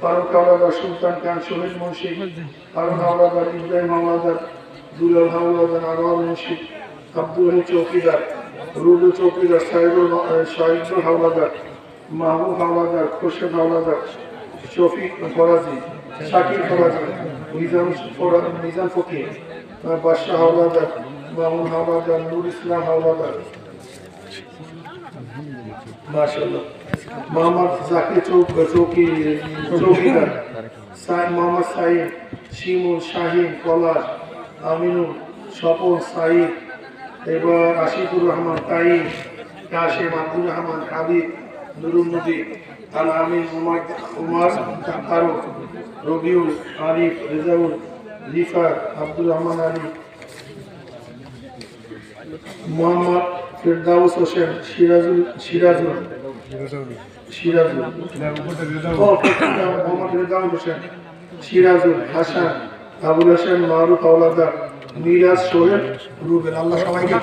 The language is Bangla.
ফারুক হাওলাদার, সুলতান খান, শহীদ মুন্সি, হারুন হাওলাদার, ইব্রাহিম হাওলাদার, দুলাল হাওলাদার, আনোয়ার মুন্সি, আব্দুল রহিম চৌকিদার, রুবু চৌকিদার, শাহিদুল হাওলাদার, মাহবুব হাওলাদার, খোরশেদ হাওলাদার, শফিক ফরাজি, শাকির ফরাজি, নিজাম ফকির, বাদশাহ হাওলাদার, মামুন হাওলাদার, নুর ইসলাম হাওলাদার, মাশাআল্লাহ, মোহাম্মদ জাকির চৌকিদার, মোহাম্মদ সাইদ, শিমুল, শাহিন, পলাশ, আমিনুল, স্বপন, সাইদ, এবার আশিকুর রহমান, তাইম, কাশেম, আব্দুর রহমান, হাবিব, নুরুল নদী, আল আমিন, উমার ফারুক, রবিউল, আরিফ, রেজাউল, রিফাত, আব্দুর রহমান আলী, মোহাম্মদ ফেরদাউস হোসেন, সিরাজুল হাসান, আবুল হাসান, মারুফ হাওলাদার, মিরাজ, সোহেল, রুবেল। আল্লাহ সবাইকে